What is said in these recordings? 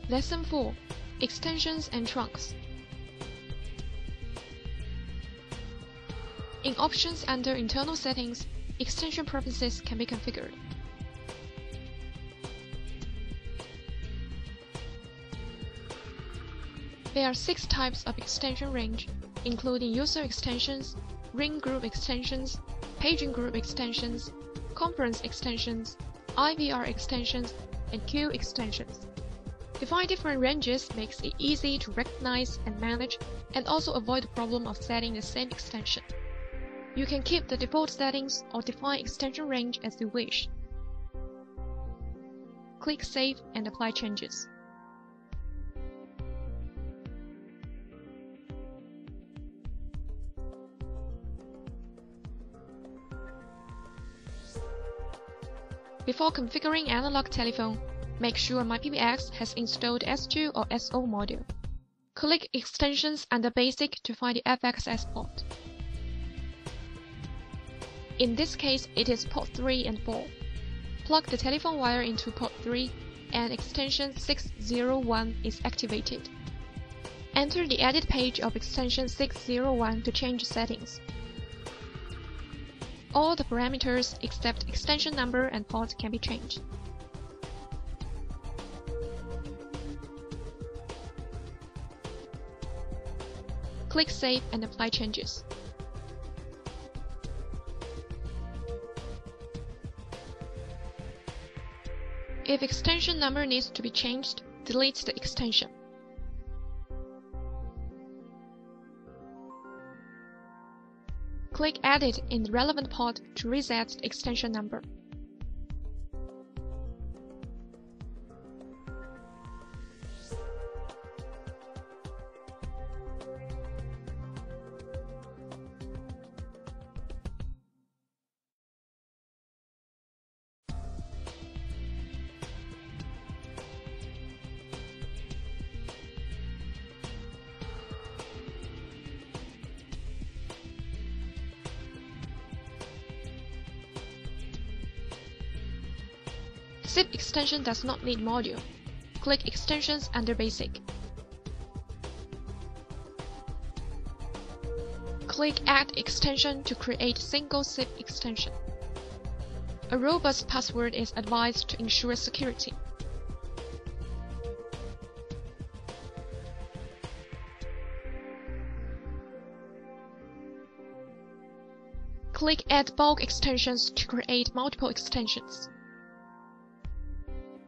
Lesson 4. Extensions and Trunks. In Options under Internal Settings, extension preferences can be configured. There are 6 types of extension range, including user extensions, ring group extensions, paging group extensions, conference extensions, IVR extensions, and queue extensions. Define different ranges makes it easy to recognize and manage, and also avoid the problem of setting the same extension. You can keep the default settings or define extension range as you wish. Click Save and apply changes. Before configuring analog telephone, make sure MyPBX has installed S2 or SO module. Click Extensions under Basic to find the FXS port. In this case, it is port 3 and 4. Plug the telephone wire into port 3 and extension 601 is activated. Enter the edit page of extension 601 to change settings. All the parameters except extension number and port can be changed. Click Save and apply changes. If extension number needs to be changed, delete the extension. Click Edit in the relevant port to reset the extension number. SIP extension does not need module. Click Extensions under Basic. Click Add Extension to create single SIP extension. A robust password is advised to ensure security. Click Add Bulk Extensions to create multiple extensions.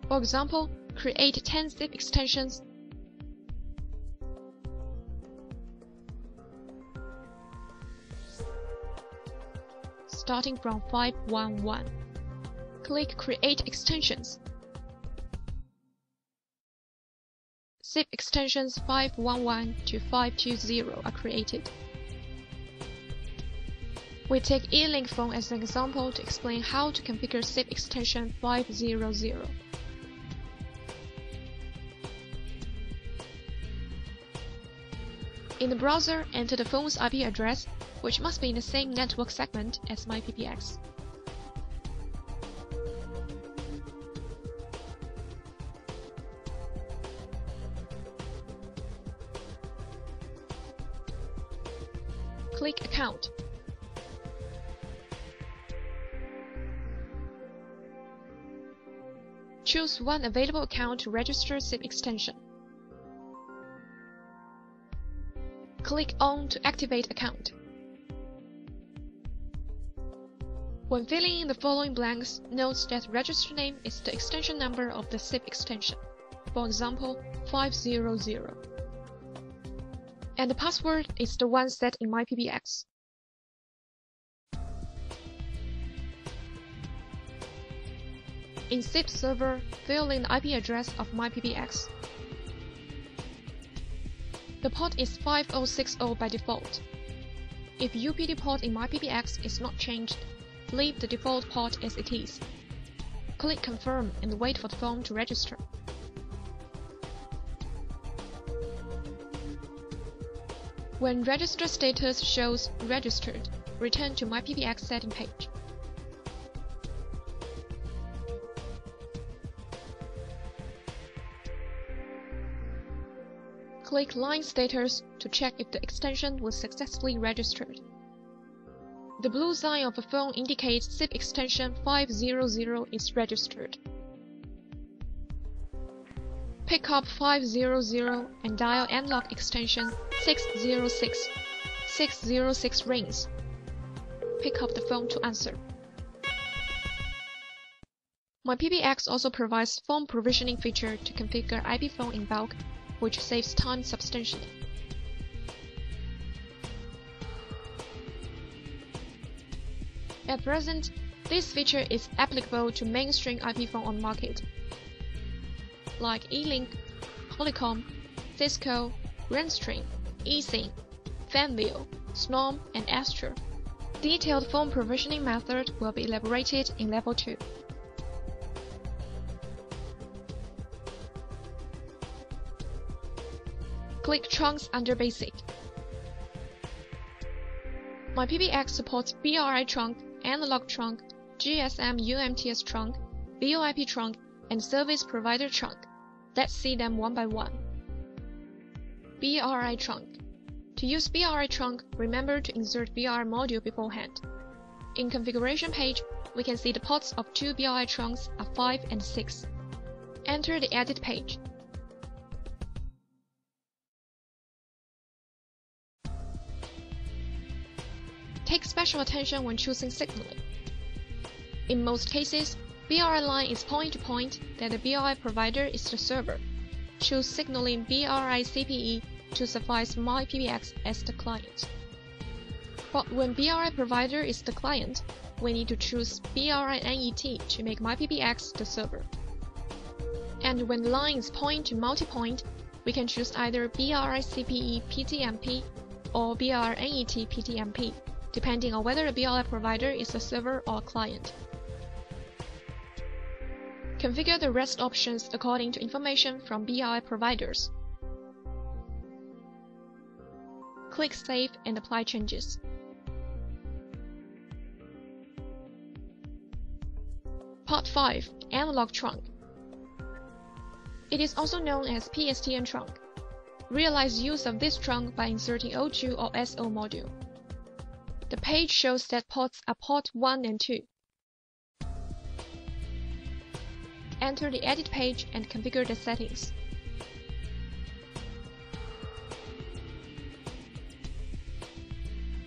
For example, create 10 SIP extensions starting from 511. Click Create Extensions. SIP extensions 511 to 520 are created. We take E-Link phone as an example to explain how to configure SIP extension 500. In the browser, enter the phone's IP address, which must be in the same network segment as MyPBX. Click Account. Choose one available account to register SIP extension. Click On to activate account. When filling in the following blanks, note that register name is the extension number of the SIP extension, for example 500, and the password is the one set in MyPBX. In SIP server, fill in the IP address of MyPBX. The port is 5060 by default. If UPD port in MyPBX is not changed, leave the default port as it is. Click Confirm and wait for the phone to register. When register status shows registered, return to MyPBX setting page. Click Line Status to check if the extension was successfully registered. The blue sign of a phone indicates SIP extension 500 is registered. Pick up 500 and dial analog extension 606. 606 rings. Pick up the phone to answer. MyPBX also provides phone provisioning feature to configure IP phone in bulk, which saves time substantially. At present, this feature is applicable to mainstream IP phone on the market, like E-Link, Polycom, Cisco, Grandstream, eSIM, Fanville, Snom, and Astra. Detailed phone provisioning method will be elaborated in Level 2. Click Trunks under Basic. MyPBX supports BRI Trunk, Analog Trunk, GSM UMTS Trunk, VoIP Trunk, and Service Provider Trunk. Let's see them one by one. BRI Trunk. To use BRI Trunk, remember to insert BRI module beforehand. In configuration page, we can see the ports of two BRI trunks are 5 and 6. Enter the edit page. Take special attention when choosing signaling. In most cases, BRI line is point-to-point that the BRI provider is the server. Choose signaling BRI CPE to suffice MyPBX as the client. But when BRI provider is the client, we need to choose BRI NET to make MyPBX the server. And when the line is point to multi-point, we can choose either BRI CPE PTMP or BRI NET PTMP, depending on whether the BRI provider is a server or a client. Configure the rest options according to information from BRI providers. Click Save and apply changes. Part 5. Analog Trunk. It is also known as PSTN Trunk. Realize use of this trunk by inserting O2 or SO module. The page shows that ports are port 1 and 2. Enter the edit page and configure the settings.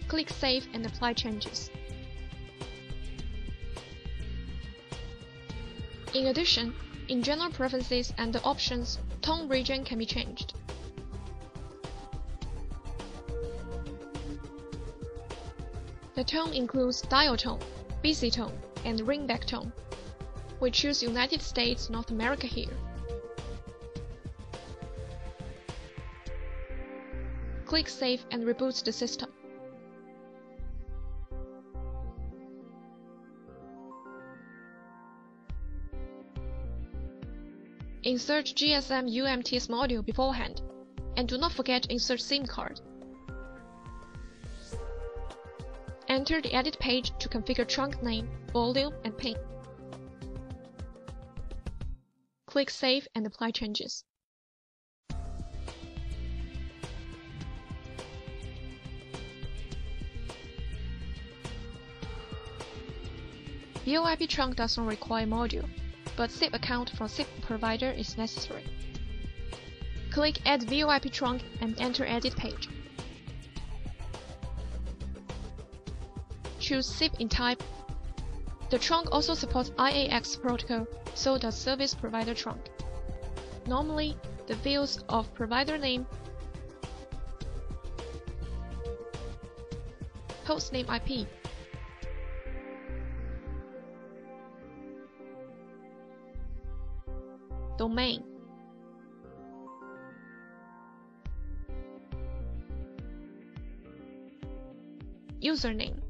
Click Save and apply changes. In addition, in General Preferences and the Options, tone region can be changed. The tone includes dial tone, busy tone, and ringback tone. We choose United States, North America here. Click Save and reboot the system. Insert GSM UMTS module beforehand, and do not forget to insert SIM card. Enter the edit page to configure trunk name, volume, and pin. Click Save and apply changes. VoIP Trunk does not require module, but SIP account from SIP provider is necessary. Click Add VoIP Trunk and enter Edit page. Choose SIP in type. The trunk also supports IAX protocol, so does Service Provider Trunk. Normally, the fields of provider name, hostname IP, domain, username,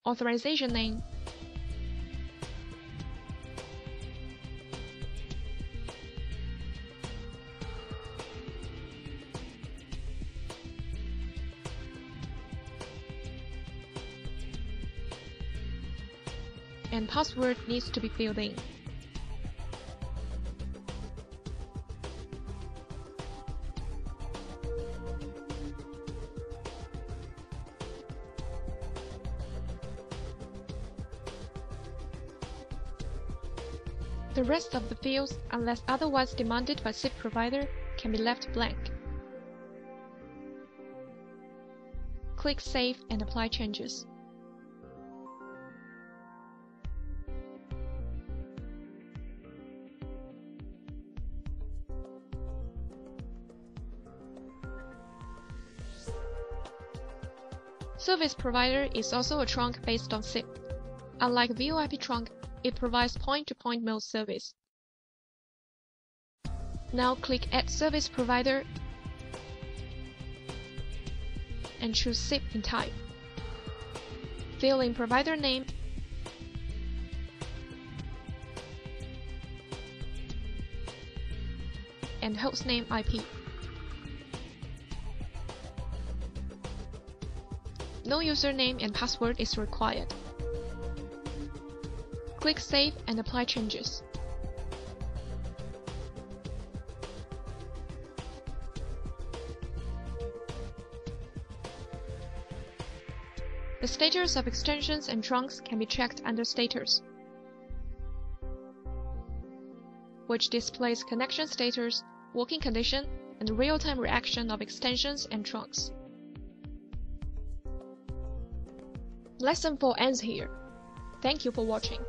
authorization name, and password needs to be filled in. The rest of the fields, unless otherwise demanded by SIP provider, can be left blank. Click Save and apply changes. Service provider is also a trunk based on SIP. Unlike VoIP Trunk, it provides point-to-point mode service. Now click Add Service Provider and choose SIP in type. Fill in provider name and hostname IP. No username and password is required. Click Save and apply changes. The status of extensions and trunks can be checked under Status, which displays connection status, working condition, and real-time reaction of extensions and trunks. Lesson 4 ends here. Thank you for watching.